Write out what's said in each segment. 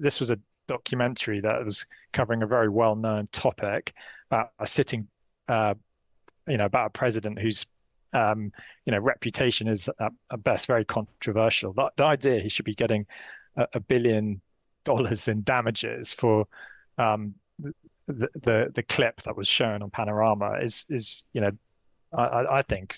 this was a documentary that was covering a very well-known topic about a sitting, about a president whose, reputation is at best very controversial. The idea he should be getting $1 billion in damages for the clip that was shown on Panorama is I think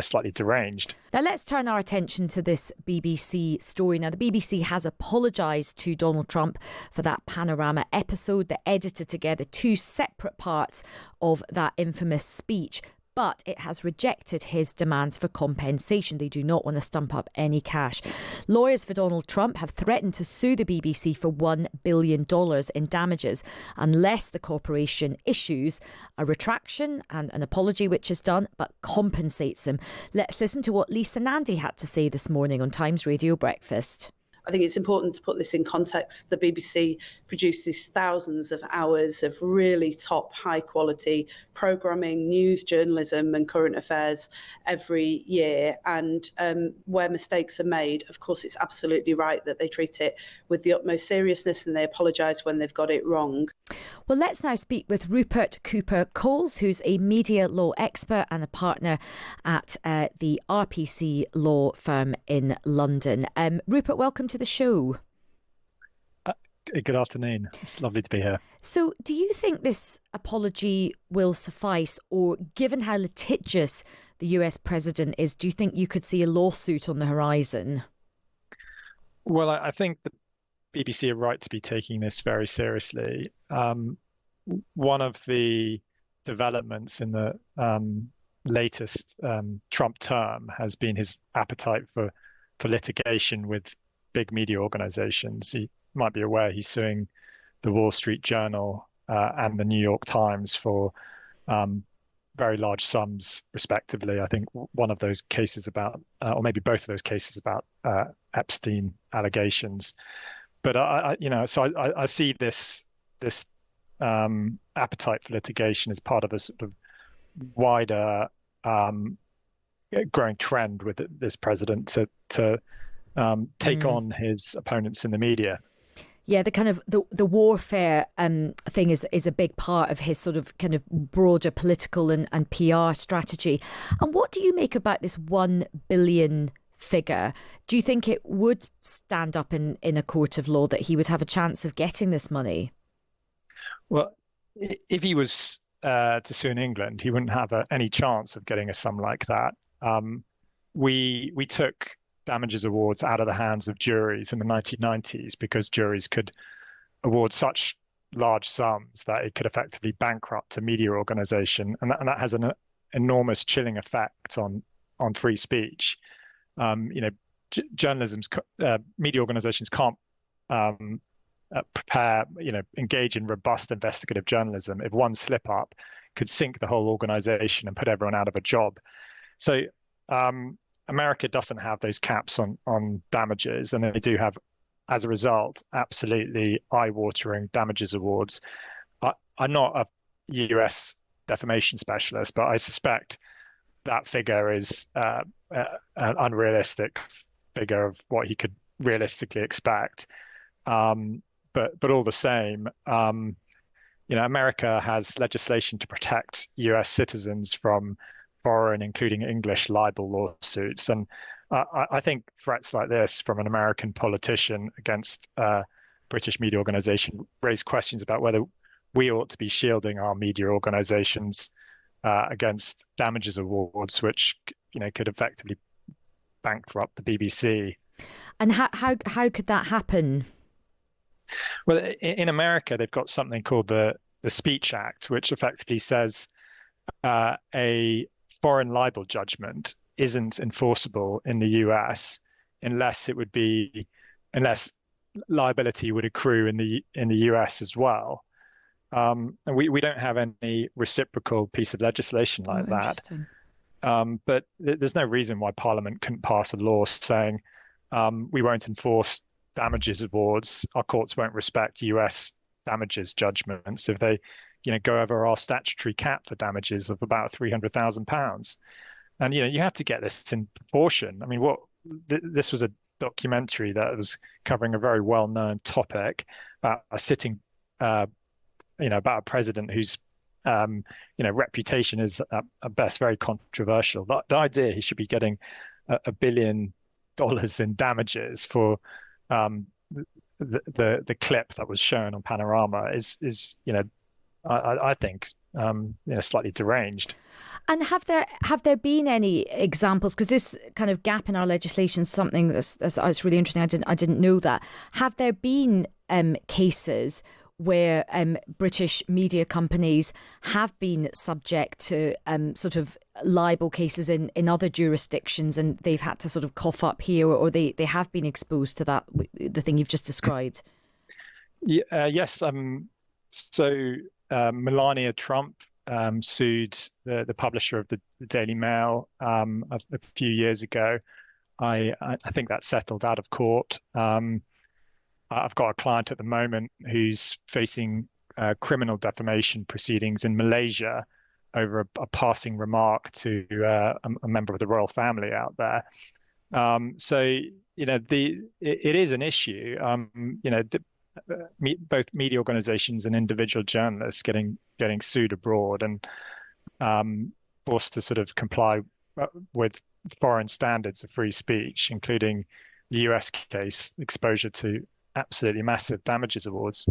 slightly deranged. Now let's turn our attention to this BBC story. Now the BBC has apologised to Donald Trump for that Panorama episode that edited together two separate parts of that infamous speech. But it has rejected his demands for compensation. They do not want to stump up any cash. Lawyers for Donald Trump have threatened to sue the BBC for $1 billion in damages unless the corporation issues a retraction and an apology, which is done, but compensates them. Let's listen to what Lisa Nandy had to say this morning on Times Radio Breakfast. I think it's important to put this in context. The BBC produces thousands of hours of really top, high-quality programming, news, journalism and current affairs every year. And where mistakes are made, of course, it's absolutely right that they treat it with the utmost seriousness and they apologise when they've got it wrong. Well, let's now speak with Rupert Cowper-Coles, who's a media law expert and a partner at the RPC Law firm in London. Rupert, welcome to the show. Good afternoon. It's lovely to be here. So do you think this apology will suffice, or given how litigious the US president is, do you think you could see a lawsuit on the horizon? Well, I think the BBC are right to be taking this very seriously. One of the developments in the latest Trump term has been his appetite for litigation with big media organizations. You might be aware he's suing the Wall Street Journal and the New York Times for very large sums, respectively. I think one of those cases about, or maybe both of those cases about Epstein allegations. But I see this appetite for litigation as part of a sort of wider growing trend with this president to take on his opponents in the media. Yeah, the kind of the warfare thing is a big part of his sort of kind of broader political and PR strategy. And what do you make about this $1 billion figure? Do you think it would stand up in a court of law that he would have a chance of getting this money? Well, if he was to sue in England, he wouldn't have any chance of getting a sum like that. We took damages awards out of the hands of juries in the 1990s because juries could award such large sums that it could effectively bankrupt a media organization, and that has an enormous chilling effect on free speech. Journalism's media organizations can't engage in robust investigative journalism if one slip up could sink the whole organization and put everyone out of a job. So America doesn't have those caps on damages, and they do have, as a result, absolutely eye-watering damages awards. I'm not a US defamation specialist, but I suspect that figure is an unrealistic figure of what he could realistically expect. But all the same, America has legislation to protect US citizens from foreign, including English, libel lawsuits. And I think threats like this from an American politician against a British media organization raise questions about whether we ought to be shielding our media organizations against damages awards, which could effectively bankrupt the BBC. And how could that happen? Well, in America, they've got something called the Speech Act, which effectively says a foreign libel judgment isn't enforceable in the US unless liability would accrue in the US as well. And we don't have any reciprocal piece of legislation like that. But there's no reason why Parliament couldn't pass a law saying we won't enforce damages awards. Our courts won't respect US damages judgments if they go over our statutory cap for damages of about £300,000. And you have to get this in proportion. I mean, this was a documentary that was covering a very well-known topic about a sitting, about a president whose, reputation is at best very controversial. The idea he should be getting $1 billion in damages for the clip that was shown on Panorama is I think slightly deranged. And have there been any examples? Because this kind of gap in our legislation is something that's really interesting. I didn't know that. Have there been cases where British media companies have been subject to sort of libel cases in other jurisdictions, and they've had to sort of cough up here, or they have been exposed to that, the thing you've just described? Yes. So Melania Trump sued the publisher of the Daily Mail a few years ago. I think that settled out of court. I've got a client at the moment who's facing criminal defamation proceedings in Malaysia over a passing remark to a member of the royal family out there. So it is an issue. Both media organizations and individual journalists getting sued abroad and forced to sort of comply with foreign standards of free speech, including the US case, exposure to absolutely massive damages awards.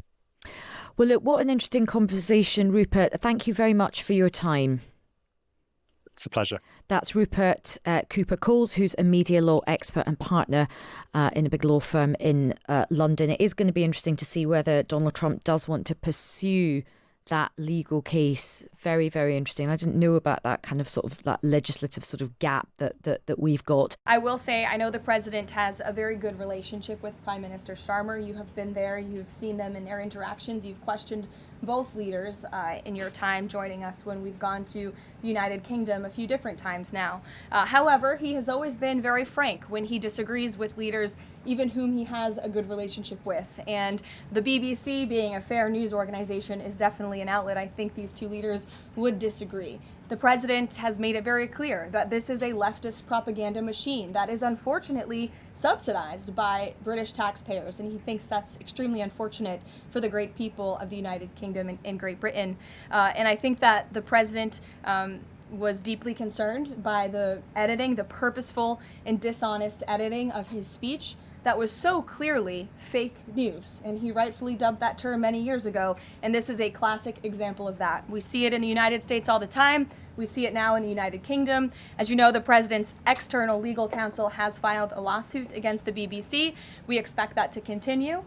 Well, look, what an interesting conversation, Rupert. Thank you very much for your time. It's a pleasure. That's Rupert Cowper-Coles, who's a media law expert and partner in a big law firm in London. It is going to be interesting to see whether Donald Trump does want to pursue that legal case. Very, very interesting. I didn't know about that kind of sort of that legislative sort of gap that we've got. I will say, I know the president has a very good relationship with Prime Minister Starmer. You have been there, you've seen them in their interactions, you've questioned both leaders in your time joining us when we've gone to the United Kingdom a few different times now. However, he has always been very frank when he disagrees with leaders, even whom he has a good relationship with. And the BBC, being a fair news organization, is definitely an outlet. I think these two leaders would disagree. The president has made it very clear that this is a leftist propaganda machine that is unfortunately subsidized by British taxpayers, and he thinks that's extremely unfortunate for the great people of the United Kingdom and Great Britain. And I think that the president was deeply concerned by the editing, the purposeful and dishonest editing of his speech that was so clearly fake news, and he rightfully dubbed that term many years ago, and this is a classic example of that. We see it in the United States all the time. We see it now in the United Kingdom. As you know, the president's external legal counsel has filed a lawsuit against the BBC. We expect that to continue.